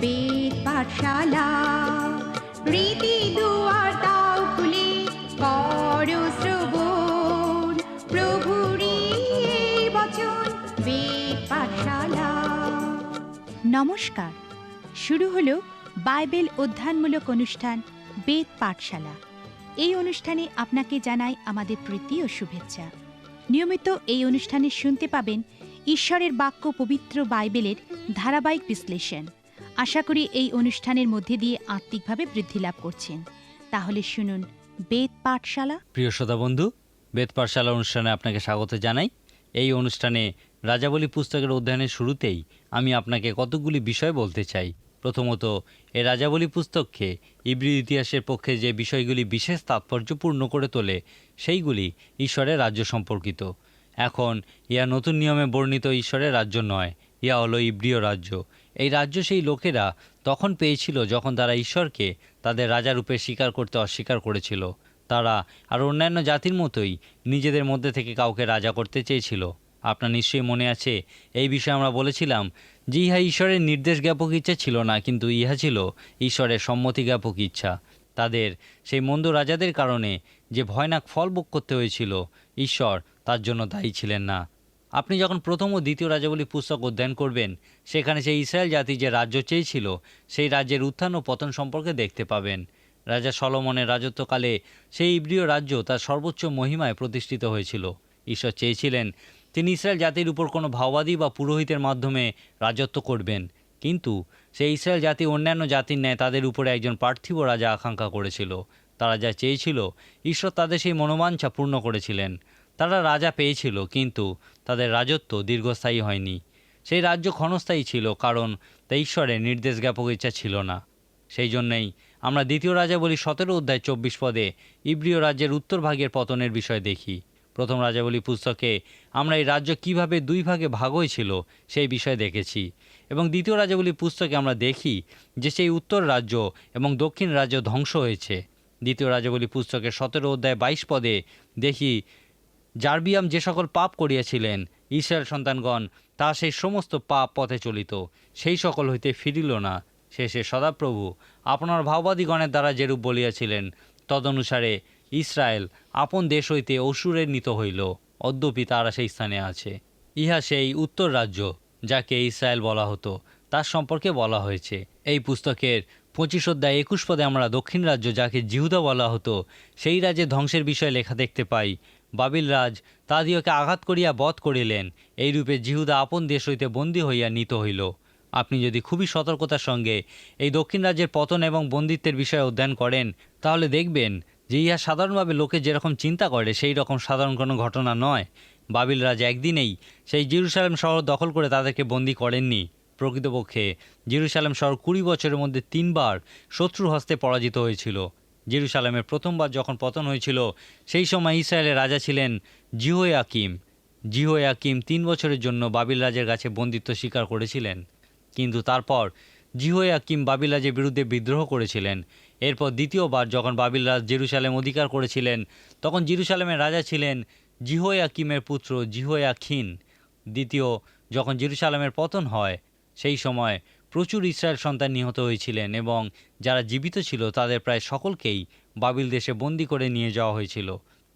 বেদ পাঠশালা। রীতি দুয়ার দাও খুলে করো শ্রবণ, প্রভুরই এই বচন বেদ পাঠশালা। নমস্কার, শুরু হলো বাইবেল অধ্যয়নমূলক অনুষ্ঠান বেদ পাঠশালা। এই অনুষ্ঠানে আপনাকে জানাই আমাদের প্রীতি ও শুভেচ্ছা। নিয়মিত এই অনুষ্ঠানে শুনতে পাবেন ঈশ্বরের বাক্য, পবিত্র বাইবেলের ধারাবাহিক বিশ্লেষণ। আশা করি এই অনুষ্ঠানের মধ্যে দিয়ে আত্মিকভাবে বৃদ্ধি লাভ করছেন। তাহলে শুনুন বেদ পাঠশালা। প্রিয় শ্রোতা বন্ধু, বেদ পাঠশালা অনুষ্ঠানে আপনাকে স্বাগত জানাই। এই অনুষ্ঠানে রাজাবলী পুস্তকের অধ্যয়নের শুরুতেই আমি আপনাকে কতকগুলি বিষয় বলতে চাই। প্রথমত, এই রাজাবলী পুস্তককে ইব্রি ইতিহাসের পক্ষে যে বিষয়গুলি বিশেষ তাৎপর্যপূর্ণ করে তোলে সেইগুলি ঈশ্বরের রাজ্য সম্পর্কিত। এখন ইহা নতুন নিয়মে বর্ণিত ঈশ্বরের রাজ্য নয়, ইহা হলো ইব্রিয় রাজ্য। এই রাজ্য সেই লোকেরা তখন পেয়েছিল যখন তারা ঈশ্বরকে তাদের রাজারূপে স্বীকার করতে অস্বীকার করেছিল। তারা আর অন্যান্য জাতির মতোই নিজেদের মধ্যে থেকে কাউকে রাজা করতে চেয়েছিল। আপনার নিশ্চয়ই মনে আছে, এই বিষয়ে আমরা বলেছিলাম যে ইহা ঈশ্বরের নির্দেশ জ্ঞাপক ইচ্ছা ছিল না, কিন্তু ইহা ছিল ঈশ্বরের সম্মতি জ্ঞাপক ইচ্ছা। তাদের সেই মন্দ রাজাদের কারণে যে ভয়ানক ফল ভোগ করতে হয়েছিল, ঈশ্বর তার জন্য দায়ী ছিলেন না। আপনি যখন প্রথম ও দ্বিতীয় রাজাবলী পুস্তক অধ্যয়ন করবেন, সেখানে সেই ইসরায়েল জাতি যে রাজ্য চেয়েছিল সেই রাজ্যের উত্থান ও পতন সম্পর্কে দেখতে পাবেন। রাজা সলোমনের রাজত্বকালে সেই ইব্রিয় রাজ্য তার সর্বোচ্চ মহিমায় প্রতিষ্ঠিত হয়েছিল। ঈশ্বর চেয়েছিলেন তিনি ইসরায়েল জাতির উপর কোনো ভাওবাদী বা পুরোহিতের মাধ্যমে রাজত্ব করবেন, কিন্তু সেই ইসরায়েল জাতি অন্যান্য জাতির ন্যায় তাদের উপরে একজন পার্থিব রাজা আকাঙ্ক্ষা করেছিল। তারা যা চেয়েছিল, ঈশ্বর তাদের সেই মনোবাঞ্ছা পূর্ণ করেছিলেন। তারা রাজা পেয়েছিল, কিন্তু তাদের রাজত্ব দীর্ঘস্থায়ী হয়নি। সেই রাজ্য ক্ষণস্থায়ী ছিল, কারণ তা ঈশ্বরের নির্দেশ জ্ঞাপক ইচ্ছা ছিল না। সেই জন্যেই আমরা দ্বিতীয় রাজাবলী 17 অধ্যায় 24 পদে ইব্রিয় রাজ্যের উত্তর ভাগের পতনের বিষয় দেখি। প্রথম রাজাবলী পুস্তকে আমরা এই রাজ্য কিভাবে দুই ভাগে ভাগ হয়েছিল সেই বিষয় দেখেছি, এবং দ্বিতীয় রাজাবলী পুস্তকে আমরা দেখি যে সেই উত্তর রাজ্য এবং দক্ষিণ রাজ্য ধ্বংস হয়েছে। দ্বিতীয় রাজাবলী পুস্তকের 17 অধ্যায় 22 পদে দেখি, জারবিয়াম যে সকল পাপ করিয়াছিলেন ইসরায়েল সন্তানগণ তা সেই সমস্ত পাপ পথে চলিত, সেই সকল হইতে ফিরিল না। শেষে সদাপ্রভু আপনার ভাওবাদীগণের দ্বারা যেরূপ বলিয়াছিলেন, তদনুসারে ইসরায়েল আপন দেশ হইতে অসুরের নিত হইল, অদ্যপি তারা সেই স্থানে আছে। ইহা সেই উত্তর রাজ্য যাকে ইসরায়েল বলা হতো, তার সম্পর্কে বলা হয়েছে। এই পুস্তকের 25 অধ্যায় 21 পদে আমরা দক্ষিণ রাজ্য যাকে জিহুদা বলা হতো সেই রাজ্যের ধ্বংসের বিষয়ে লেখা দেখতে পাই। বাবিল রাজ তাদিওকে আঘাত করিয়া বধ করিলেন, এইরূপে জিহুদা আপন দেশ হইতে বন্দী হইয়া নিত হইল। আপনি যদি খুবই সতর্কতার সঙ্গে এই দক্ষিণ রাজ্যের পতন এবং বন্দিত্বের বিষয়ে অধ্যয়ন করেন, তাহলে দেখবেন যে ইহা সাধারণভাবে লোকে যেরকম চিন্তা করে সেই রকম সাধারণ কোনো ঘটনা নয়। বাবিল রাজ একদিনেই সেই জেরুসালেম শহর দখল করে তাদেরকে বন্দী করেননি। প্রকৃতপক্ষে জেরুসালেম শহর 20 বছরের মধ্যে 3 বার শত্রুর হস্তে পরাজিত হয়েছিল। জেরুসালেমের প্রথমবার যখন পতন হয়েছিল, সেই সময় ইসরায়েলের রাজা ছিলেন জিহোয়াকিম। জিহোয়াকিম 3 বছরের জন্য বাবিল রাজের কাছে বন্দিত্ব স্বীকার করেছিলেন, কিন্তু তারপর জিহোয়াকিম বাবিল রাজের বিরুদ্ধে বিদ্রোহ করেছিলেন। এরপর দ্বিতীয়বার যখন বাবিল রাজ জেরুসালেম অধিকার করেছিলেন, তখন জেরুসালেমের রাজা ছিলেন জিহোয়াকিমের পুত্র জিহোয়াখিন। দ্বিতীয় যখন জেরুসালেমের পতন হয়, সেই সময় প্রচুর ইসরায়েল সন্তান নিহত হয়েছিলেন, এবং যারা জীবিত ছিল তাদের প্রায় সকলকেই বাবিল দেশে বন্দী করে নিয়ে যাওয়া হয়েছিল।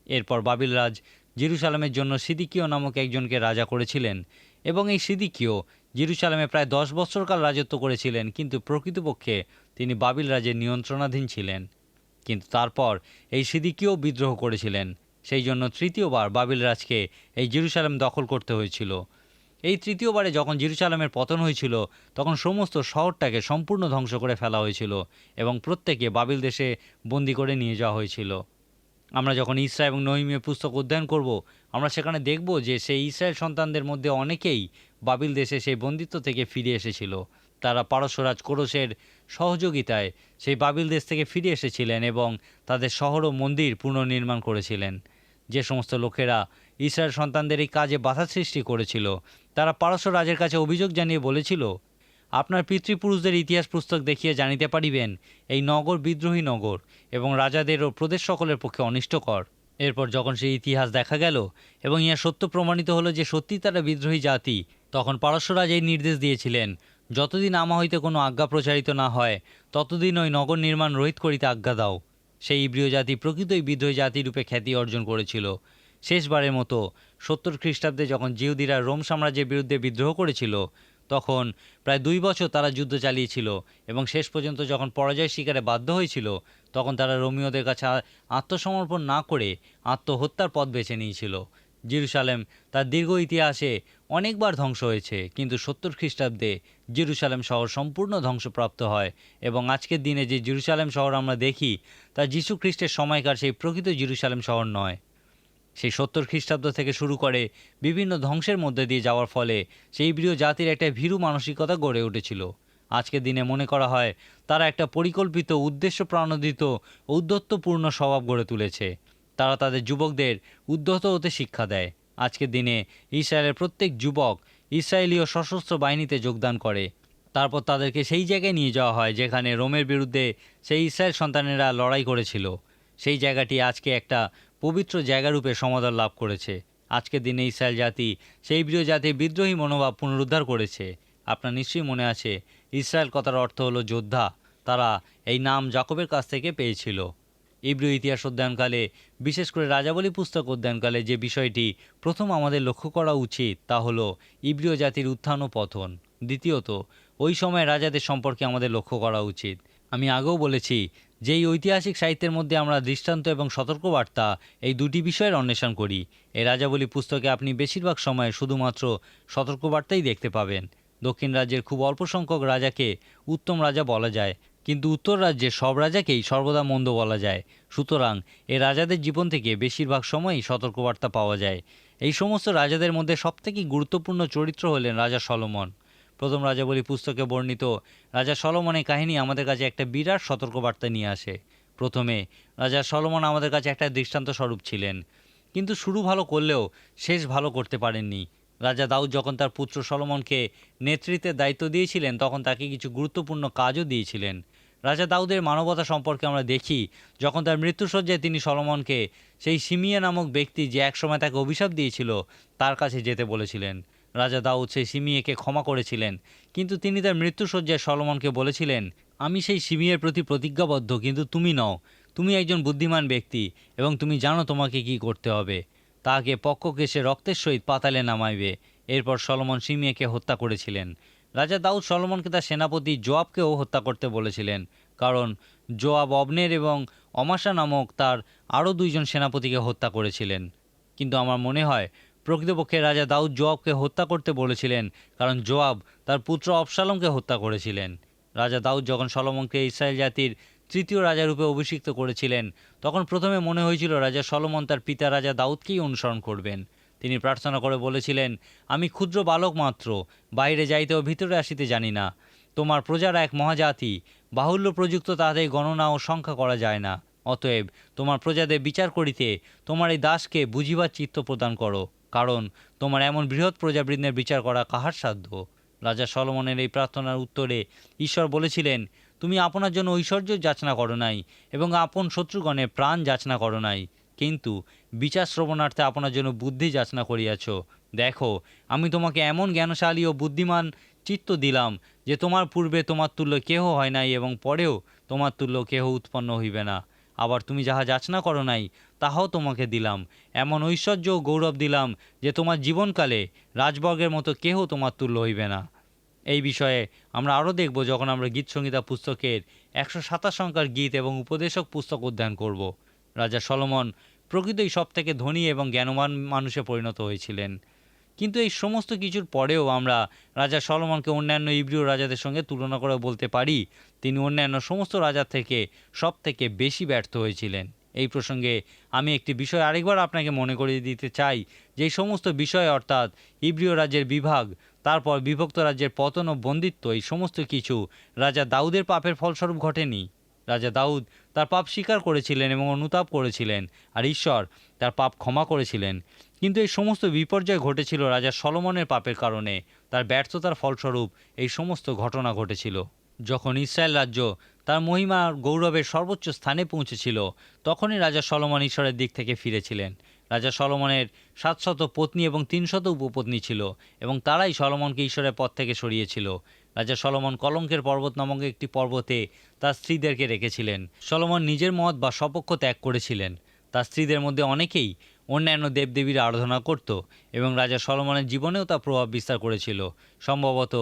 এরপর বাবিল রাজ জেরুসালেমের জন্য সিদিকিও নামক একজনকে রাজা করেছিলেন, এবং এই সিদিকিও জেরুসালেমে প্রায় 10 বছরকাল রাজত্ব করেছিলেন, কিন্তু প্রকৃতপক্ষে তিনি বাবিল রাজের নিয়ন্ত্রণাধীন ছিলেন। কিন্তু তারপর এই সিদিকিও বিদ্রোহ করেছিলেন, সেই জন্য তৃতীয়বার বাবিল রাজকে এই জেরুসালেম দখল করতে হয়েছিল। এই তৃতীয়বারে যখন জেরুসালেমের পতন হয়েছিল, তখন সমস্ত শহরটাকে সম্পূর্ণ ধ্বংস করে ফেলা হয়েছিল এবং প্রত্যেকে বাবিল দেশে বন্দি করে নিয়ে যাওয়া হয়েছিল। আমরা যখন ইসরা এবং নহিমীয় পুস্তক অধ্যয়ন করব, আমরা সেখানে দেখব যে সেই ইসরায়েল সন্তানদের মধ্যে অনেকেই বাবিল দেশে সেই বন্দিত্ব থেকে ফিরে এসেছিল। তারা পারস্যরাজ কোরসের সহযোগিতায় সেই বাবিল দেশ থেকে ফিরে এসেছিলেন এবং তাদের শহর ও মন্দির পুনর্নির্মাণ করেছিলেন। যে সমস্ত লোকেরা ইসরায়েল সন্তানদের এই কাজে বাধা সৃষ্টি করেছিল, তারা পারস্য রাজের কাছে অভিযোগ জানিয়ে বলেছিল, আপনার পিতৃপুরুষদের ইতিহাস পুস্তক দেখিয়ে জানিতে পারিবেন এই নগর বিদ্রোহী নগর এবং রাজাদের ও প্রদেশ সকলের পক্ষে অনিষ্টকর। এরপর যখন সেই ইতিহাস দেখা গেল এবং ইহা সত্য প্রমাণিত হলো যে সত্যি তারা বিদ্রোহী জাতি, তখন পারস্যরাজ এই নির্দেশ দিয়েছিলেন, যতদিন আমা হইতে কোনো আজ্ঞা প্রচারিত না হয়, ততদিন ওই নগর নির্মাণ রহিত করিতে আজ্ঞা দাও। সেই ইব্রিয় জাতি প্রকৃতই বিদ্রোহী জাতিরূপে খ্যাতি অর্জন করেছিল। শেষবারের মতো 70 খ্রিস্টাব্দে যখন জিহুদিরা রোম সাম্রাজ্যের বিরুদ্ধে বিদ্রোহ করেছিল, তখন প্রায় 2 বছর তারা যুদ্ধ চালিয়েছিল এবং শেষ পর্যন্ত যখন পরাজয় স্বীকারে বাধ্য হয়েছিল, তখন তারা রোমীয়দের কাছে আত্মসমর্পণ না করে আত্মহত্যার পথ বেছে নিয়েছিল। জেরুসালেম তার দীর্ঘ ইতিহাসে অনেকবার ধ্বংস হয়েছে, কিন্তু 70 খ্রিস্টাব্দে জেরুসালেম শহর সম্পূর্ণ ধ্বংসপ্রাপ্ত হয় এবং আজকের দিনে যে জেরুসালেম শহর আমরা দেখি, তা যীশু খ্রিস্টের সময়কার সেই প্রকৃত জেরুসালেম শহর নয়। সেই 70 খ্রিস্টাব্দ থেকে শুরু করে বিভিন্ন ধ্বংসের মধ্যে দিয়ে যাওয়ার ফলে সেই ইব্রিয় জাতির একটা ভীরু মানসিকতা গড়ে উঠেছিল। আজকের দিনে মনে করা হয় তারা একটা পরিকল্পিত, উদ্দেশ্য প্রণোদিত, ঔদ্ধত্যপূর্ণ স্বভাব গড়ে তুলেছে। তারা তাদের যুবকদের উদ্ধত হতে শিক্ষা দেয়। আজকের দিনে ইসরায়েলের প্রত্যেক যুবক ইসরায়েলীয় সশস্ত্র বাহিনীতে যোগদান করে। তারপর তাদেরকে সেই জায়গায় নিয়ে যাওয়া হয় যেখানে রোমের বিরুদ্ধে সেই ইসরায়েল সন্তানেরা লড়াই করেছিল। সেই জায়গাটি আজকে একটা পবিত্র জায়গারূপে সমাদর লাভ করেছে। আজকের দিনে ইসরায়েল জাতি সেই ইব্রিয় জাতির বিদ্রোহী মনোভাব পুনরুদ্ধার করেছে। আপনার নিশ্চয়ই মনে আছে, ইসরায়েল কথার অর্থ হলো যোদ্ধা। তারা এই নাম যাকবের কাছ থেকে পেয়েছিল। ইব্রিয় ইতিহাস অধ্যয়নকালে, বিশেষ করে রাজাবলী পুস্তক অধ্যয়নকালে যে বিষয়টি প্রথম আমাদের লক্ষ্য করা উচিত, তা হলো ইব্রিয় জাতির উত্থান ও পতন। দ্বিতীয়ত, ওই সময় রাজাদের সম্পর্কে আমাদের লক্ষ্য করা উচিত। আমি আগেও বলেছি যে এই ঐতিহাসিক সাহিত্যের মধ্যে আমরা দৃষ্টান্ত এবং সতর্কবার্তা, এই দুটি বিষয়ের অন্বেষণ করি। এই রাজাবলী পুস্তকে আপনি বেশিরভাগ সময় শুধুমাত্র সতর্কবার্তাই দেখতে পাবেন। দক্ষিণ রাজ্যের খুব অল্প সংখ্যক রাজাকে উত্তম রাজা বলা যায়, কিন্তু উত্তর রাজ্যের সব রাজাকেই সর্বদা মন্দ বলা যায়। সুতরাং এই রাজাদের জীবন থেকে বেশিরভাগ সময়ই সতর্কবার্তা পাওয়া যায়। এই সমস্ত রাজাদের মধ্যে সবথেকে গুরুত্বপূর্ণ চরিত্র হলেন রাজা সলোমন। প্রথম রাজাবলী পুস্তকে বর্ণিত রাজা সলোমনের কাহিনী আমাদের কাছে একটা বিরাট সতর্কবার্তা নিয়ে আসে। প্রথমে রাজা সলোমন আমাদের কাছে একটা দৃষ্টান্ত স্বরূপ ছিলেন, কিন্তু শুরু ভালো করলেও শেষ ভালো করতে পারেননি। রাজা দাউদ যখন তার পুত্র সলোমনকে নেতৃত্বের দায়িত্ব দিয়েছিলেন, তখন তাকে কিছু গুরুত্বপূর্ণ কাজও দিয়েছিলেন। রাজা দাউদের মানবতা সম্পর্কে আমরা দেখি, যখন তার মৃত্যুশয্যায় তিনি সলোমনকে সেই শিমিয়া নামক ব্যক্তি যে একসময় তাকে অভিশাপ দিয়েছিল, তার কাছে যেতে বলেছিলেন। রাজা দাউদ সেই শিমিয়েকে ক্ষমা করেছিলেন, কিন্তু তিনি তার মৃত্যুশয্যায় সলোমনকে বলেছিলেন, আমি সেই শিমিয়ের প্রতি প্রতিজ্ঞাবদ্ধ, কিন্তু তুমি নও। তুমি একজন বুদ্ধিমান ব্যক্তি এবং তুমি জানো তোমাকে কি করতে হবে। তাহাকে পক্ষকেশে রক্তের সহিত পাতালে নামাইবে। এরপর সলোমন শিমিয়েকে হত্যা করেছিলেন। রাজা দাউদ সলোমনকে তার সেনাপতি জোয়াবকেও হত্যা করতে বলেছিলেন, কারণ জোয়াব অবনের এবং অমাশা নামক তার আরও 2 জন সেনাপতিকে হত্যা করেছিলেন। কিন্তু আমার মনে হয় প্রকৃতপক্ষে রাজা দাউদ জোয়াবকে হত্যা করতে বলেছিলেন, কারণ জোয়াব তার পুত্র অবশালোমকে হত্যা করেছিলেন। রাজা দাউদ যখন সলোমনকে ইসরায়েল জাতির 3য় রাজারূপে অভিষিক্ত করেছিলেন, তখন প্রথমে মনে হয়েছিল রাজা সলোমন তার পিতা রাজা দাউদকেই অনুসরণ করবেন। তিনি প্রার্থনা করে বলেছিলেন, আমি ক্ষুদ্র বালক মাত্র, বাইরে যাইতে ও ভিতরে আসিতে জানি না। তোমার প্রজারা এক মহাজাতি, বাহুল্য প্রযুক্ত তাদের গণনা ও সংখ্যা করা যায় না। অতএব তোমার প্রজাদের বিচার করিতে তোমার এই দাসকে বুঝিবার চিত্ত প্রদান করো, কারণ তোমার এমন বৃহৎ প্রজাবৃন্দের বিচার করা কাহার সাধ্য। রাজা সলোমনের এই প্রার্থনার উত্তরে ঈশ্বর বলেছিলেন, তুমি আপনার জন্য ঐশ্বর্য যাচনা করো নাই এবং আপন শত্রুগণের প্রাণ যাচনা করো নাই, কিন্তু বিচার শ্রবণার্থে আপনার জন্য বুদ্ধি যাচনা করিয়াছ। দেখো, আমি তোমাকে এমন জ্ঞানশালী ও বুদ্ধিমান চিত্ত দিলাম যে তোমার পূর্বে তোমার তুল্য কেহ হয় নাই এবং পরেও তোমার তুল্য কেহ উৎপন্ন হইবে না। আবার তুমি যাহা যাচনা করো নাই তাহাও তোমাকে দিলাম, এমন ঐশ্বর্য ও গৌরব দিলাম যে তোমার জীবনকালে রাজবর্গের মতো কেহ তোমার তুল্য হইবে না। এই বিষয়ে আমরা আরও দেখব যখন আমরা গীত সংহিতা পুস্তকের 127 সংখ্যার গীত এবং উপদেশক পুস্তক অধ্যয়ন করব। রাজা সলোমন প্রকৃতই সব থেকে ধনী এবং জ্ঞানবান মানুষে পরিণত হয়েছিলেন, কিন্তু এই সমস্ত কিছুর পরেও আমরা রাজা সলোমনকে অন্যান্য ইব্রিয় রাজাদের সঙ্গে তুলনা করে বলতে পারি তিনি অন্যান্য সমস্ত রাজার থেকে সব থেকে বেশি ব্যর্থ হয়েছিলেন। এই প্রসঙ্গে আমি একটি বিষয় আরেকবার আপনাকে মনে করিয়ে দিতে চাই যে এই সমস্ত বিষয়, অর্থাৎ ইব্রিয় রাজ্যের বিভাগ, তারপর বিভক্ত রাজ্যের পতন ও বন্দিত্ব, এই সমস্ত কিছু রাজা দাউদের পাপের ফলস্বরূপ ঘটেনি। রাজা দাউদ তার পাপ স্বীকার করেছিলেন এবং অনুতাপ করেছিলেন, আর ঈশ্বর তার পাপ ক্ষমা করেছিলেন। কিন্তু এই সমস্ত বিপর্যয় ঘটেছিল রাজা সলোমনের পাপের কারণে। তার ব্যর্থতার ফলস্বরূপ এই সমস্ত ঘটনা ঘটেছিল। যখন ইসরায়েল রাজ্য তার মহিমা গৌরবের সর্বোচ্চ স্থানে পৌঁছেছিল, তখনই রাজা সলোমন ঈশ্বরের দিক থেকে ফিরেছিলেন। রাজা সলোমনের 700 পত্নী এবং 300 উপপত্নী ছিল এবং তারাই সলোমনকে ঈশ্বরের পথ থেকে সরিয়েছিল। রাজা সলোমন কলঙ্কের পর্বত নামক একটি পর্বতে তার স্ত্রীদেরকে রেখেছিলেন। সলোমন নিজের মত বা সপক্ষ ত্যাগ করেছিলেন। তার স্ত্রীদের মধ্যে অনেকেই অন্যান্য দেবদেবীর আরাধনা করত এবং রাজা সলোমনের জীবনেও তা প্রভাব বিস্তার করেছিল। সম্ভবত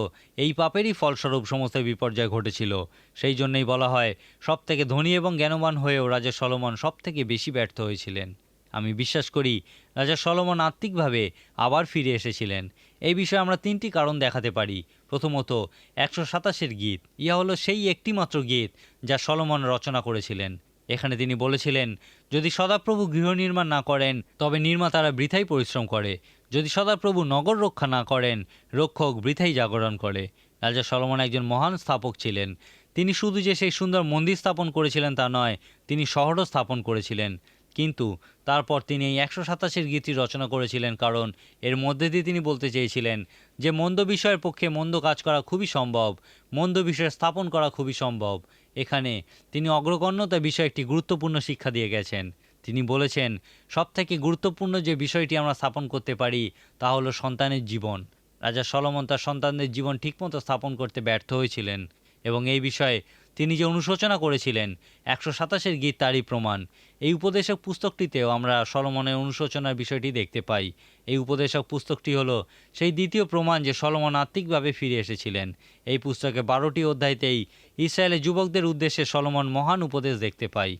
এই পাপেরই ফলস্বরূপ সমস্ত বিপর্যয় ঘটেছিল। সেই জন্যই বলা হয়, সবথেকে ধনী এবং জ্ঞানবান হয়েও রাজা সলোমন সবথেকে বেশি ব্যর্থ হয়েছিলেন। আমি বিশ্বাস করি রাজা সলোমন আত্মিকভাবে আবার ফিরে এসেছিলেন। এই বিষয়ে আমরা 3টি কারণ দেখাতে পারি। প্রথমত, 127 গীত। ইহা হলো সেই একটিমাত্র গীত যা সলোমন রচনা করেছিলেন। এখানে তিনি বলেছিলেন, যদি সদাপ্রভু গৃহ নির্মাণ না করেন তবে নির্মাতারা বৃথাই পরিশ্রম করে, যদি সদাপ্রভু নগর রক্ষা না করেন রক্ষক বৃথাই জাগরণ করে। রাজা সলোমন একজন মহান স্থাপক ছিলেন। তিনি শুধু যে সেই সুন্দর মন্দির স্থাপন করেছিলেন তা নয়, তিনি শহরও স্থাপন করেছিলেন। কিন্তু তারপর তিনি এই 127 গীতটি রচনা করেছিলেন, কারণ এর মধ্যে দিয়ে তিনি বলতে চেয়েছিলেন যে মন্দ বিষয়ের পক্ষে মন্দ কাজ করা খুবই সম্ভব, মন্দ বিষয় স্থাপন করা খুবই সম্ভব। এখানে তিনি অগ্রগণ্যতা বিষয়ে একটি গুরুত্বপূর্ণ শিক্ষা দিয়ে গেছেন। তিনি বলেছেন, সবথেকে গুরুত্বপূর্ণ যে বিষয়টি আমরা স্থাপন করতে পারি তা হলো সন্তানের জীবন। রাজা সলোমন তার সন্তানদের জীবন ঠিকমতো স্থাপন করতে ব্যর্থ হয়েছিলেন এবং এই বিষয়ে তিনি যে অনুশোচনা করেছিলেন 127 গীত তারই প্রমাণ। এই উপদেশক পুস্তকটিতেও আমরা সলোমনের অনুশোচনার বিষয়টি দেখতে পাই। এই উপদেশক পুস্তকটি হলো সেই দ্বিতীয় প্রমাণ যে সলোমন আত্মিকভাবে ফিরে এসেছিলেন। এই পুস্তকে 12টি অধ্যায়তেই ইসরায়েলের যুবকদের উদ্দেশ্যে সলোমন মহান উপদেশ দেখতে পাই।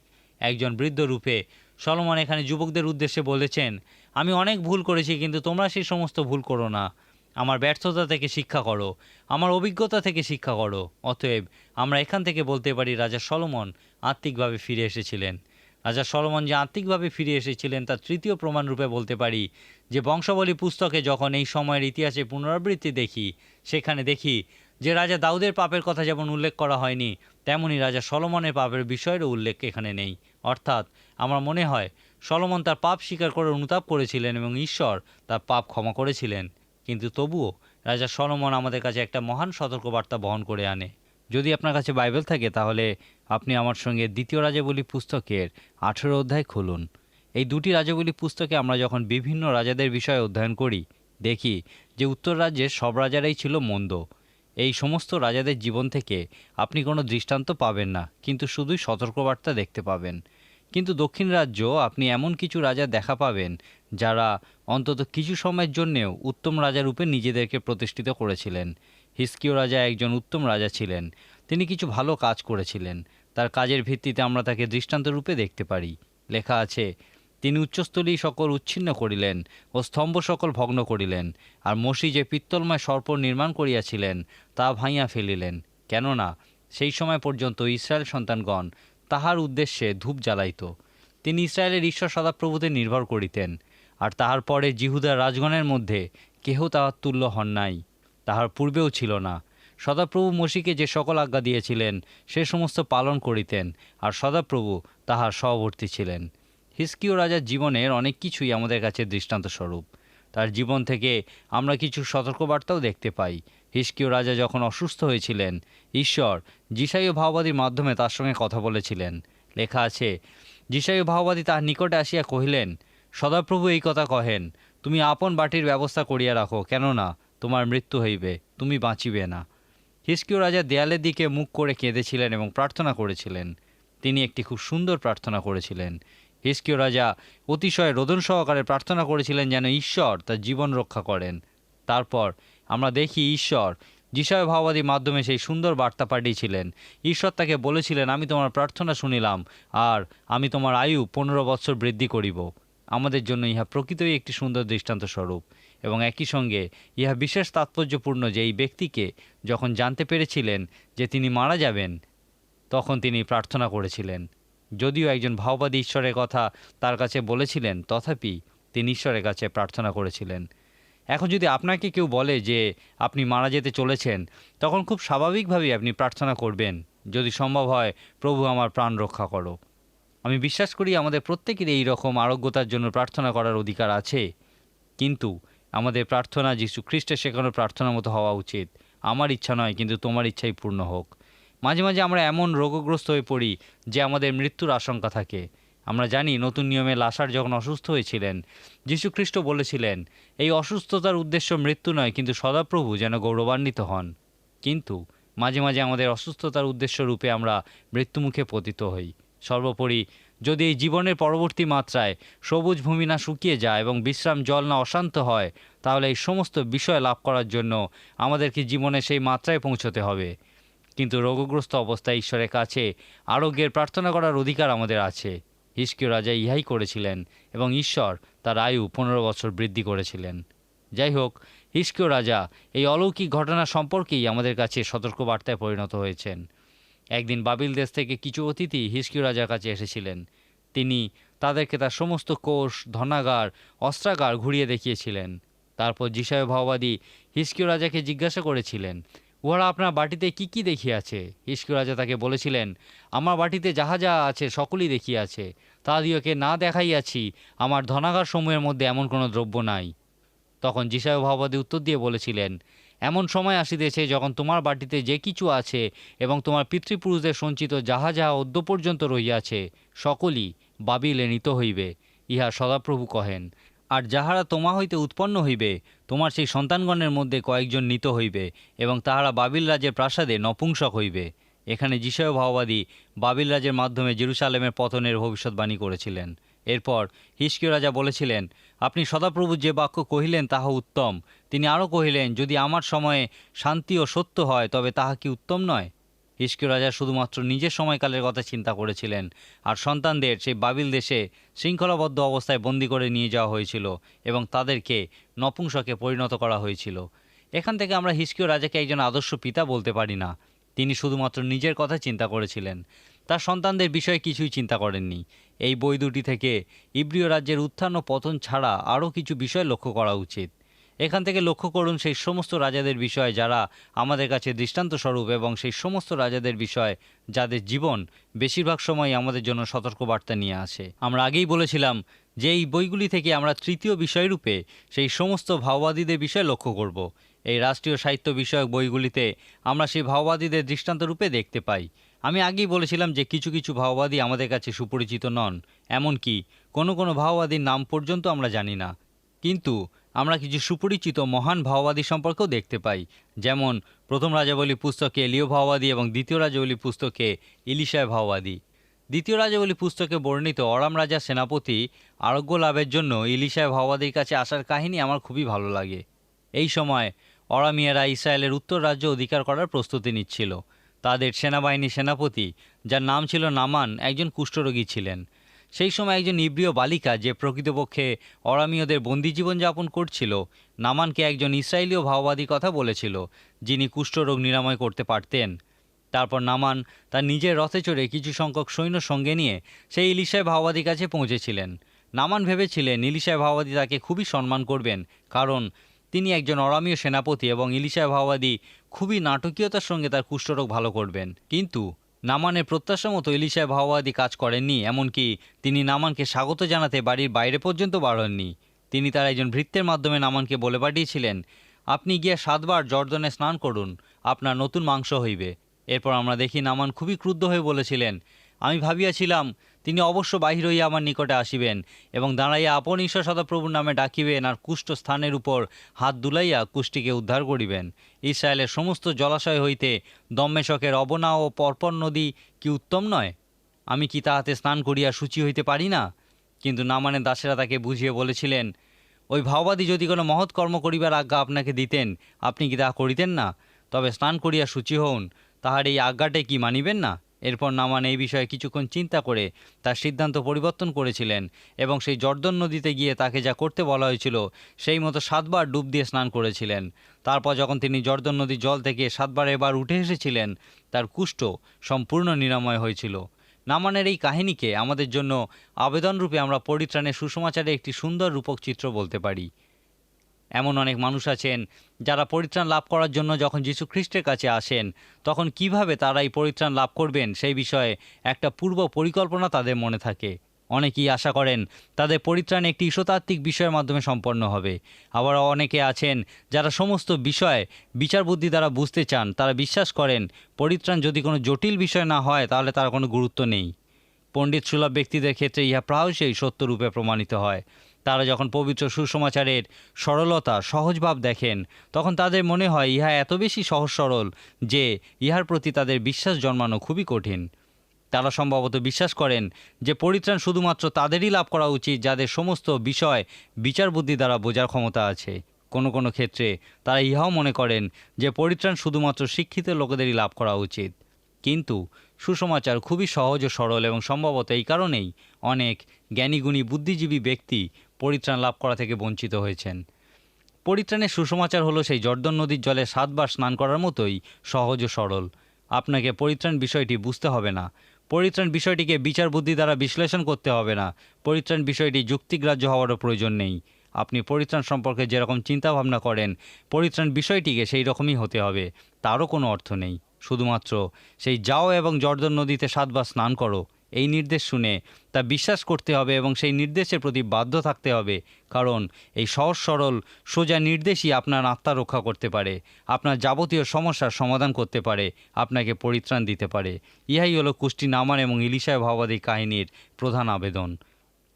একজন বৃদ্ধ রূপে সলোমন এখানে যুবকদের উদ্দেশ্যে বলেছেন, আমি অনেক ভুল করেছি, কিন্তু তোমরা সেই সমস্ত ভুল করো না। আমার ব্যর্থতা থেকে শিক্ষা করো, আমার অভিজ্ঞতা থেকে শিক্ষা করো। অতএব আমরা এখান থেকে বলতে পারি রাজা সলোমন আত্মিকভাবে ফিরে এসেছিলেন। রাজা সলোমন যে আত্মিকভাবে ফিরে এসেছিলেন তার তৃতীয় প্রমাণ রূপে বলতে পারি যে বংশাবলী পুস্তকে যখন এই সময়ের ইতিহাসে পুনরাবৃত্তি দেখি, সেখানে দেখি যে রাজা দাউদের পাপের কথা যেমন উল্লেখ করা হয়নি, তেমনি রাজা সলোমনের পাপের বিষয়েরও উল্লেখ এখানে নেই। অর্থাৎ আমার মনে হয় সলোমন তার পাপ স্বীকার করে অনুতাপ করেছিলেন এবং ঈশ্বর তার পাপ ক্ষমা করেছিলেন। কিন্তু তবুও রাজা সলোমন আমাদের কাছে একটা মহান সতর্কবার্তা বহন করে আনে। যদি আপনার কাছে বাইবেল থাকে তাহলে আপনি আমার সঙ্গে দ্বিতীয় রাজাবলী পুস্তকের 18 অধ্যায় খুলুন। এই দুটি রাজাবলী পুস্তকে আমরা যখন বিভিন্ন রাজাদের বিষয়ে অধ্যয়ন করি, দেখি যে উত্তর রাজ্যের সব রাজারাই ছিল মন্দ। এই সমস্ত রাজাদের জীবন থেকে আপনি কোনো দৃষ্টান্ত পাবেন না, কিন্তু শুধুই সতর্কবার্তা দেখতে পাবেন। কিন্তু দক্ষিণ রাজ্য আপনি এমন কিছু রাজা দেখা পাবেন যারা অন্তত কিছু সময়ের জন্যেও উত্তম রাজারূপে নিজেদেরকে প্রতিষ্ঠিত করেছিলেন। হিজকিয় রাজা একজন উত্তম রাজা ছিলেন। তিনি কিছু ভালো কাজ করেছিলেন। তার কাজের ভিত্তিতে আমরা তাকে দৃষ্টান্ত রূপে দেখতে পারি। লেখা আছে, তিনি উচ্চস্থলী সকল উচ্ছিন্ন করিলেন ও স্তম্ভ সকল ভগ্ন করিলেন, আর মসি যে পিত্তলময় সর্প নির্মাণ করিয়াছিলেন তা ভাঙিয়া ফেলিলেন। কেননা সেই সময় পর্যন্ত ইসরায়েল সন্তানগণ তাহার উদ্দেশ্যে ধূপ জ্বালাইত। তিনি ইসরায়েলের ঈশ্বর সদাপ্রভুতে নির্ভর করিতেন, আর তাহার পরে জিহুদার রাজগণের মধ্যে কেহ তাহার তুল্য হন নাই, তাহার পূর্বেও ছিল না। সদাপ্রভু মসিকে যে সকল আজ্ঞা দিয়েছিলেন সে সমস্ত পালন করিতেন, আর সদাপ্রভু তাহার সহবর্তী ছিলেন। হিজকিয় রাজার জীবনের অনেক কিছুই আমাদের কাছে দৃষ্টান্তস্বরূপ। তার জীবন থেকে আমরা কিছু সতর্কবার্তাও দেখতে পাই। হিজকিয় রাজা যখন অসুস্থ হয়েছিলেন, ঈশ্বর যিশাইয় ভাববাদীর মাধ্যমে তার সঙ্গে কথা বলেছিলেন। লেখা আছে, যিশাইয় ভাববাদী তাহার নিকটে আসিয়া কহিলেন, সদাপ্রভু এই কথা কহেন, তুমি আপন বাটির ব্যবস্থা করিয়া রাখো, কেননা তোমার মৃত্যু হইবে, তুমি বাঁচিবে না। হিজকিয় রাজা দেয়ালের দিকে মুখ করে কেঁদেছিলেন এবং প্রার্থনা করেছিলেন। তিনি একটি খুব সুন্দর প্রার্থনা করেছিলেন। হিজকিয় রাজা অতিশয় রোদন সহকারে প্রার্থনা করেছিলেন যেন ঈশ্বর তার জীবন রক্ষা করেন। তারপর আমরা দেখি ঈশ্বর যিশায় ভাববাদীর মাধ্যমে সেই সুন্দর বার্তা পাঠিয়েছিলেন। ঈশ্বর তাকে বলেছিলেন, আমি তোমার প্রার্থনা শুনিলাম, আর আমি তোমার আয়ু 15 বৎসর বৃদ্ধি করিব। আমাদের জন্য ইহা প্রকৃতই একটি সুন্দর দৃষ্টান্ত স্বরূপ, এবং একই সঙ্গে ইহা বিশেষ তাৎপর্যপূর্ণ যে এই ব্যক্তিকে যখন জানতে পেরেছিলেন যে তিনি মারা যাবেন, তখন তিনি প্রার্থনা করেছিলেন। যদিও একজন ভাববাদী ঈশ্বরের কথা তার কাছে বলেছিলেন, তথাপি তিনি ঈশ্বরের কাছে প্রার্থনা করেছিলেন। এখন যদি আপনাকে কেউ বলে যে আপনি মারা যেতে চলেছেন, তখন খুব স্বাভাবিকভাবেই আপনি প্রার্থনা করবেন, যদি সম্ভব হয়, প্রভু আমার প্রাণ রক্ষা করো। আমি বিশ্বাস করি আমাদের প্রত্যেকের এই রকম আরোগ্যতার জন্য প্রার্থনা করার অধিকার আছে, কিন্তু আমাদের প্রার্থনা যীশু খ্রিস্টের শেখানো প্রার্থনার মতো হওয়া উচিত। আমার ইচ্ছা নয়, কিন্তু তোমার ইচ্ছাই পূর্ণ হোক। মাঝে মাঝে আমরা এমন রোগগ্রস্ত হয়ে পড়ি যে আমাদের মৃত্যুর আশঙ্কা থাকে। আমরা জানি নতুন নিয়মে লাসার যখন অসুস্থ হয়েছিলেন, যীশুখ্রিস্ট বলেছিলেন এই অসুস্থতার উদ্দেশ্য মৃত্যু নয়, কিন্তু সদাপ্রভু যেন গৌরবান্বিত হন। কিন্তু মাঝে মাঝে আমাদের অসুস্থতার উদ্দেশ্য রূপে আমরা মৃত্যুমুখে পতিত হই। সর্বোপরি যদি এই জীবনের পরবর্তী মাত্রায় সবুজ ভূমি না শুকিয়ে যায় এবং বিশ্রাম জল না অশান্ত হয়, তাহলে এই সমস্ত বিষয় লাভ করার জন্য আমাদেরকে জীবনে সেই মাত্রায় পৌঁছতে হবে। কিন্তু রোগগ্রস্ত অবস্থায় ঈশ্বরের কাছে আরোগ্যের প্রার্থনা করার অধিকার আমাদের আছে। হিজকিয়্যা রাজা ইহাই করেছিলেন এবং ঈশ্বর তার আয়ু 15 বছর বৃদ্ধি করেছিলেন। যাই হোক, হিজকিয়্যা রাজা এই অলৌকিক ঘটনা সম্পর্কেই আমাদের কাছে সতর্কবার্তায় পরিণত হয়েছেন। একদিন বাবিল দেশ থেকে কিছু অতিথি হিজকিয়্যা রাজার কাছে এসেছিলেন। তিনি তাদেরকে তার সমস্ত কোষ, ধনাগার, অস্ত্রাগার ঘুরিয়ে দেখিয়েছিলেন। তারপর যিশায় ভাওবাদী হিজকিয়্যা রাজাকে জিজ্ঞাসা করেছিলেন, উহারা আপনার বাটিতে কি কি দেখিয়াছে? হিজকিয়্যা রাজা তাকে বলেছিলেন, আমার বাটিতে যাহা যাহা আছে সকলই দেখিয়াছে, তাহাদিওকে না দেখাইয়াছি আমার ধনাগার সমূহের মধ্যে এমন কোনো দ্রব্য নাই। তখন যিশায় ভাওবাদী উত্তর দিয়ে বলেছিলেন, এমন সময় আসিতেছে যখন তোমার বাটিতে যে কিছু আছে এবং তোমার পিতৃপুরুষদের সঞ্চিত যাহা যাহা অদ্য পর্যন্ত রহিয়াছে সকলই বাবিলে নিত হইবে, ইহা সদাপ্রভু কহেন। আর যাহারা তোমা হইতে উৎপন্ন হইবে তোমার সেই সন্তানগণের মধ্যে কয়েকজন নিত হইবে এবং তাহারা বাবিল রাজের প্রাসাদে নপুংসক হইবে। এখানে যিশায় ভাওবাদী বাবিল রাজের মাধ্যমে জেরুসালেমের পতনের ভবিষ্যৎবাণী করেছিলেন। এরপর হিজকিয়্যা রাজা বলেছিলেন, আপনি সদাপ্রভু যে বাক্য কহিলেন তাহা উত্তম। তিনি আরও কহিলেন, যদি আমার সময়ে শান্তি ও সত্য হয় তবে তাহা কি উত্তম নয়? হিজকিয়্যা রাজা শুধুমাত্র নিজের সময়কালের কথা চিন্তা করেছিলেন, আর সন্তানদের সেই বাবিল দেশে শৃঙ্খলাবদ্ধ অবস্থায় বন্দী করে নিয়ে যাওয়া হয়েছিল এবং তাদেরকে নপুংসকে পরিণত করা হয়েছিল। এখান থেকে আমরা হিজকিয়্যা রাজাকে একজন আদর্শ পিতা বলতে পারি না। তিনি শুধুমাত্র নিজের কথা চিন্তা করেছিলেন, তার সন্তানদের বিষয়ে কিছুই চিন্তা করেননি। এই বই দুটি থেকে ইব্রীয় রাজ্যের উত্থান ও পতন ছাড়া আরও কিছু বিষয় লক্ষ্য করা উচিত। এখান থেকে লক্ষ্য করুন সেই সমস্ত রাজাদের বিষয় যারা আমাদের কাছে দৃষ্টান্ত স্বরূপ এবং সেই সমস্ত রাজাদের বিষয় যাদের জীবন বেশিরভাগ সময় আমাদের জন্য সতর্কবার্তা নিয়ে আসে। আমরা আগেই বলেছিলাম যে এই বইগুলি থেকে আমরা তৃতীয় বিষয়রূপে সেই সমস্ত ভাওবাদীদের বিষয় লক্ষ্য করব। এই রাষ্ট্রীয় সাহিত্য বিষয়ক বইগুলিতে আমরা সেই ভাওবাদীদের দৃষ্টান্ত রূপে দেখতে পাই। আমি আগেই বলেছিলাম যে কিছু কিছু ভাওবাদী আমাদের কাছে সুপরিচিত নন, এমনকি কোনো কোনো ভাওবাদীর নাম পর্যন্ত আমরা জানি না। কিন্তু আমরা কিছু সুপরিচিত মহান ভাওবাদী সম্পর্কেও দেখতে পাই, যেমন প্রথম রাজাবলী পুস্তকে এলীয় ভাওবাদী এবং দ্বিতীয় রাজাবলী পুস্তকে ইলিশায় ভাওবাদী। দ্বিতীয় রাজাবলী পুস্তকে বর্ণিত অরাম রাজার সেনাপতি আরোগ্য লাভের জন্য ইলিশায় ভাওবাদীর কাছে আসার কাহিনী আমার খুবই ভালো লাগে। এই সময় অরামিয়ারা ইসরায়েলের উত্তর রাজ্য অধিকার করার প্রস্তুতি নিচ্ছিল। তাদের সেনাবাহিনী সেনাপতি, যার নাম ছিল নামান, একজন কুষ্ঠরোগী ছিলেন। সেই সময় একজন ইব্রীয় বালিকা, যে প্রকৃতপক্ষে অরামীয়দের বন্দি জীবনযাপন করছিল, নামানকে একজন ইসরায়েলীয় ভাওবাদী কথা বলেছিল, যিনি কুষ্ঠরোগ নিরাময় করতে পারতেন। তারপর নামান তার নিজের রথে চড়ে কিছু সংখ্যক সৈন্য সঙ্গে নিয়ে সেই ইলিশায় ভাওবাদীর কাছে পৌঁছেছিলেন। নামান ভেবেছিলেন ইলিশায় ভাওবাদী তাকে খুবই সম্মান করবেন, কারণ তিনি একজন অরামীয় সেনাপতি এবং ইলিশায় ভাওবাদী খুবই নাটকীয়তার সঙ্গে তার কুষ্ঠরোগ ভালো করবেন। কিন্তু নামানের প্রত্যাশা মতো ইলিশায় ভাওবাদী কাজ করেননি। এমনকি তিনি নামানকে স্বাগত জানাতে বাড়ির বাইরে পর্যন্ত বাড়াননি। তিনি তার একজন ভৃত্যের মাধ্যমে নামানকে বলে পাঠিয়েছিলেন, আপনি গিয়ে 7 বার জর্দনে স্নান করুন, আপনার নতুন মাংস হইবে। এরপর আমরা দেখি নামান খুবই ক্রুদ্ধ হয়ে বলেছিলেন, আমি ভাবিয়াছিলাম তিনি অবশ্য বাহির হইয়া আমার নিকটে আসিবেন এবং দাঁড়াইয়া আপন ঈশ্বর সদাপ্রভুর নামে ডাকিবেন আর কুষ্ঠ স্থানের উপর হাত দুলাইয়া কুষ্টিকে উদ্ধার করিবেন। ইসরায়েলের সমস্ত জলাশয় হইতে দম্মেশকের অবনা ও পরপর নদী কি উত্তম নয়? আমি কি তাহাতে স্নান করিয়া শুচি হইতে পারি না? কিন্তু নামানের দাসেরা তাকে বুঝিয়ে বলেছিলেন, ওই ভাওবাদী যদি কোনো মহৎ কর্ম করিবার আজ্ঞা আপনাকে দিতেন, আপনি কি তাহা করিতেন না? তবে স্নান করিয়া শুচি হউন, তাহার এই আজ্ঞাটে কি মানিবেন না? এরপর নামান এই বিষয়ে কিছুক্ষণ চিন্তা করে তার সিদ্ধান্ত পরিবর্তন করেছিলেন এবং সেই জর্দন নদীতে গিয়ে তাকে যা করতে বলা হয়েছিল সেই মতো 7 বার ডুব দিয়ে স্নান করেছিলেন। তারপর যখন তিনি জর্দন নদীর জল থেকে 7 বার এবার উঠে এসেছিলেন, তার কুষ্ঠ সম্পূর্ণ নিরাময় হয়েছিল। নামানের এই কাহিনীকে আমাদের জন্য আবেদনরূপে আমরা পরিত্রাণের সুসমাচারে একটি সুন্দর রূপক চিত্র বলতে পারি। এমন অনেক মানুষ আছেন যারা পরিত্রাণ লাভ করার জন্য যখন যীশু খ্রিস্টের কাছে আসেন, তখন কিভাবে তারা এই পরিত্রাণ লাভ করবেন সেই বিষয়ে একটা পূর্ব পরিকল্পনা তাদের মনে থাকে। অনেকেই আশা করেন তাদের পরিত্রাণ একটি ঈশ্বরতাত্ত্বিক বিষয়ের মাধ্যমে সম্পন্ন হবে। আবার অনেকে আছেন যারা সমস্ত বিষয় বিচার বুদ্ধি দ্বারা বুঝতে চান। তারা বিশ্বাস করেন পরিত্রাণ যদি কোনো জটিল বিষয় না হয় তাহলে তার কোনো গুরুত্ব নেই। পণ্ডিত সুলভ ব্যক্তিদের ক্ষেত্রে ইহা প্রায়শই সত্যরূপে প্রমাণিত হয়। তারা যখন পবিত্র সুসমাচারের সরলতা সহজভাব দেখেন, তখন তাদের মনে হয় ইহা এত বেশি সহজ সরল যে ইহার প্রতি তাদের বিশ্বাস জন্মানো খুবই কঠিন। তারা সম্ভবত বিশ্বাস করেন যে পরিত্রাণ শুধুমাত্র তাদেরই লাভ করা উচিত যাদের সমস্ত বিষয় বিচার বুদ্ধি দ্বারা বোঝার ক্ষমতা আছে। কোনো কোনো ক্ষেত্রে তারা ইহাও মনে করেন যে পরিত্রাণ শুধুমাত্র শিক্ষিত লোকেদেরই লাভ করা উচিত। কিন্তু সুসমাচার খুবই সহজ ও সরল, এবং সম্ভবত এই কারণেই অনেক জ্ঞানীগুণী বুদ্ধিজীবী ব্যক্তি পরিত্রাণ লাভ করা থেকে বঞ্চিত হয়েছেন। পরিত্রাণের সুসমাচার হলো সেই জর্দন নদীর জলে 7 বার স্নান করার মতোই সহজ ও সরল। আপনাকে পরিত্রাণ বিষয়টি বুঝতে হবে না। পরিত্রাণ বিষয়টিকে বিচার বুদ্ধি দ্বারা বিশ্লেষণ করতে হবে না। পরিত্রাণ বিষয়টি যুক্তিগ্রাহ্য হওয়ারও প্রয়োজন নেই। আপনি পরিত্রাণ সম্পর্কে যেরকম চিন্তাভাবনা করেন, পরিত্রাণ বিষয়টিকে সেই রকমই হতে হবে, তারও কোনো অর্থ নেই। শুধুমাত্র সেই যাও এবং জর্দন নদীতে 7 বার স্নান করো, এই নির্দেশ শুনে তা বিশ্বাস করতে হবে এবং সেই নির্দেশের প্রতি বাধ্য থাকতে হবে, কারণ এই সহজ সরল সোজা নির্দেশই আপনার আত্মা রক্ষা করতে পারে, আপনার যাবতীয় সমস্যার সমাধান করতে পারে, আপনাকে পরিত্রাণ দিতে পারে। ইহাই হলো কুষ্টি নামান এবং ইলিশায় ভাওবাদী কাহিনীর প্রধান আবেদন।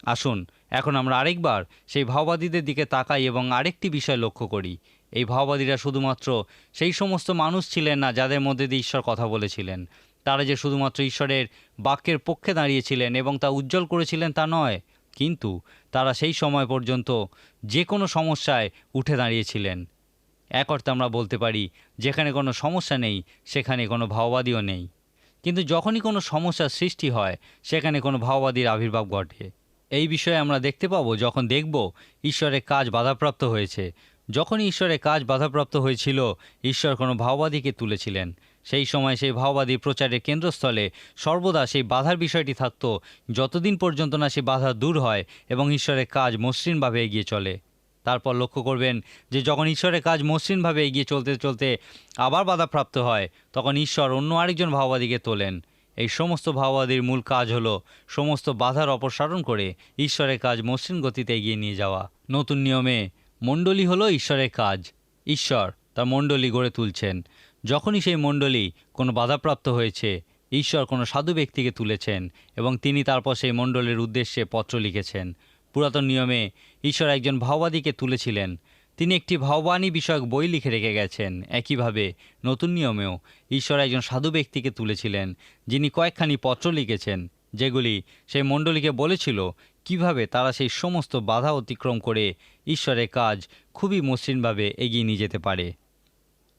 আসুন এখন আমরা আরেকবার সেই ভাওবাদীদের দিকে তাকাই এবং আরেকটি বিষয় লক্ষ্য করি। এই ভাওবাদীরা শুধুমাত্র সেই সমস্ত মানুষ ছিলেন না যাদের মধ্যে দিয়ে ঈশ্বর কথা বলেছিলেন। তারা যে শুধুমাত্র ঈশ্বরের বাক্যের পক্ষে দাঁড়িয়েছিলেন এবং তা উজ্জ্বল করেছিলেন তা নয়, কিন্তু তারা সেই সময় পর্যন্ত যে কোনো সমস্যায় উঠে দাঁড়িয়েছিলেন। এক অর্থে আমরা বলতে পারি, যেখানে কোনো সমস্যা নেই সেখানে কোনো ভাওবাদীও নেই। কিন্তু যখনই কোনো সমস্যার সৃষ্টি হয় সেখানে কোনো ভাওবাদীর আবির্ভাব ঘটে। এই বিষয়ে আমরা দেখতে পাবো যখন দেখব ঈশ্বরের কাজ বাধাপ্রাপ্ত হয়েছে। যখনই ঈশ্বরের কাজ বাধাপ্রাপ্ত হয়েছিল, ঈশ্বর কোনো ভাওবাদীকে তুলেছিলেন। সেই সময় সেই ভাওবাদী প্রচারের কেন্দ্রস্থলে সর্বদা সেই বাধার বিষয়টি থাকত, যতদিন পর্যন্ত না সেই বাধা দূর হয় এবং ঈশ্বরের কাজ মসৃণভাবে এগিয়ে চলে। তারপর লক্ষ্য করবেন যে যখন ঈশ্বরের কাজ মসৃণভাবে এগিয়ে চলতে চলতে আবার বাধাপ্রাপ্ত হয়, তখন ঈশ্বর অন্য আরেকজন ভাওবাদীকে তোলেন। এই সমস্ত ভাওবাদীর মূল কাজ হলো সমস্ত বাধার অপসারণ করে ঈশ্বরের কাজ মসৃণ গতিতে এগিয়ে নিয়ে যাওয়া। নতুন নিয়মে মণ্ডলী হলো ঈশ্বরের কাজ। ঈশ্বর তার মণ্ডলী গড়ে তুলছেন। যখনই সেই মণ্ডলী কোনো বাধাপ্রাপ্ত হয়েছে, ঈশ্বর কোনো সাধু ব্যক্তিকে তুলেছেন এবং তিনি তারপর সেই মণ্ডলীর উদ্দেশ্যে পত্র লিখেছেন। পুরাতন নিয়মে ঈশ্বর একজন ভাওবাদীকে তুলেছিলেন, তিনি একটি ভাওবাণী বিষয়ক বই লিখে রেখে গেছেন। একইভাবে নতুন নিয়মেও ঈশ্বর একজন সাধু ব্যক্তিকে তুলেছিলেন, যিনি কয়েকখানি পত্র লিখেছেন, যেগুলি সেই মণ্ডলীকে বলেছিল কিভাবে তারা সেই সমস্ত বাধা অতিক্রম করে ঈশ্বরের কাজ খুবই মসৃণভাবে এগিয়ে নিয়ে যেতে পারে।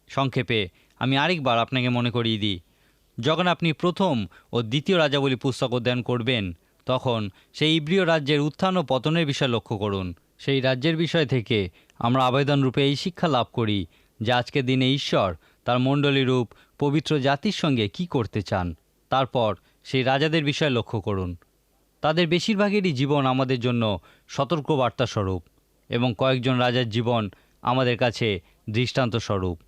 সংক্ষেপে আমি আরেকবার আপনাকে মনে করিয়ে দিই, যখন আপনি প্রথম ও দ্বিতীয় রাজাবলী পুস্তক অধ্যয়ন করবেন, তখন সেই ইব্রিয় রাজ্যের উত্থান ও পতনের বিষয় লক্ষ্য করুন। সেই রাজ্যের বিষয় থেকে আমরা আবেদন রূপে এই শিক্ষা লাভ করি যে আজকের দিনে ঈশ্বর তার মণ্ডলীরূপ পবিত্র জাতির সঙ্গে কি করতে চান। তারপর সেই রাজাদের বিষয় লক্ষ্য করুন। তাদের বেশিরভাগেরই জীবন আমাদের জন্য সতর্কবার্তা স্বরূপ এবং কয়েকজন রাজার জীবন আমাদের কাছে দৃষ্টান্ত স্বরূপ।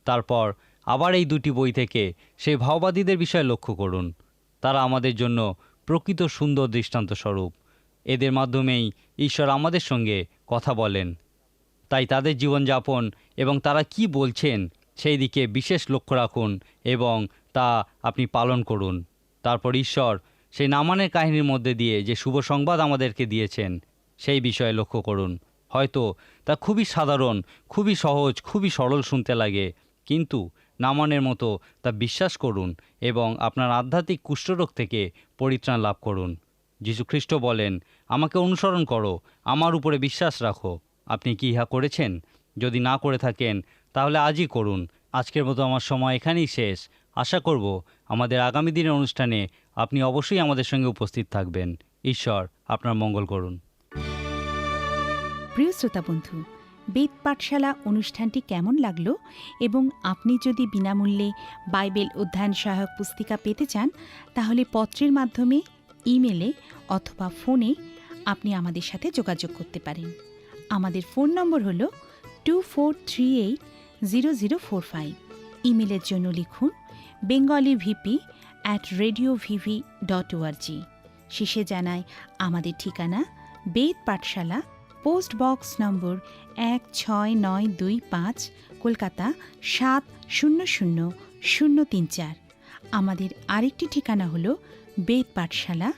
তারপর আবার এই দুটি বই থেকে সেই ভাওবাদীদের বিষয়ে লক্ষ্য করুন। তারা আমাদের জন্য প্রকৃত সুন্দর দৃষ্টান্ত স্বরূপ। এদের মাধ্যমেই ঈশ্বর আমাদের সঙ্গে কথা বলেন। তাই তাদের জীবনযাপন এবং তারা কি বলছেন সেই দিকে বিশেষ লক্ষ্য রাখুন এবং তা আপনি পালন করুন। তারপর ঈশ্বর সেই নামানের কাহিনীর মধ্যে দিয়ে যে শুভ সংবাদ আমাদেরকে দিয়েছেন সেই বিষয়ে লক্ষ্য করুন। হয়তো তা খুবই সাধারণ, খুবই সহজ, খুবই সরল শুনতে লাগে, কিন্তু নামানের মতো তা বিশ্বাস করুন এবং আপনার আধ্যাত্মিক কুষ্ঠরোগ থেকে পরিত্রাণ লাভ করুন। যীশু খ্রিস্ট বলেন, আমাকে অনুসরণ করো, আমার উপরে বিশ্বাস রাখো। আপনি কি ইহা করেছেন? যদি না করে থাকেন তাহলে আজই করুন। আজকের মতো আমার সময় এখানেই শেষ। আশা করব আমাদের আগামী দিনের অনুষ্ঠানে আপনি অবশ্যই আমাদের সঙ্গে উপস্থিত থাকবেন। ঈশ্বর আপনার মঙ্গল করুন। প্রিয় শ্রোতা বন্ধু, বেদ পাঠশালা অনুষ্ঠানটি কেমন লাগলো? এবং আপনি যদি বিনামূল্যে বাইবেল অধ্যয়ন সহায়ক পুস্তিকা পেতে চান, তাহলে পত্রের মাধ্যমে, ইমেলে অথবা ফোনে আপনি আমাদের সাথে যোগাযোগ করতে পারেন। আমাদের ফোন নম্বর হল 24380045। ইমেলের জন্য লিখুন bengalivp@radiovv.org। শেষে জানাই আমাদের ঠিকানা, বেদ পাঠশালা, পোস্ট বক্স নম্বর 16925, কলকাতা 700034। আমাদের আরেকটি ঠিকানা হল বেদ পাঠশালা,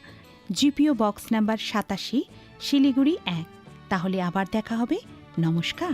জিপিও বক্স নাম্বার 87, শিলিগুড়ি 1। তাহলে আবার দেখা হবে। নমস্কার।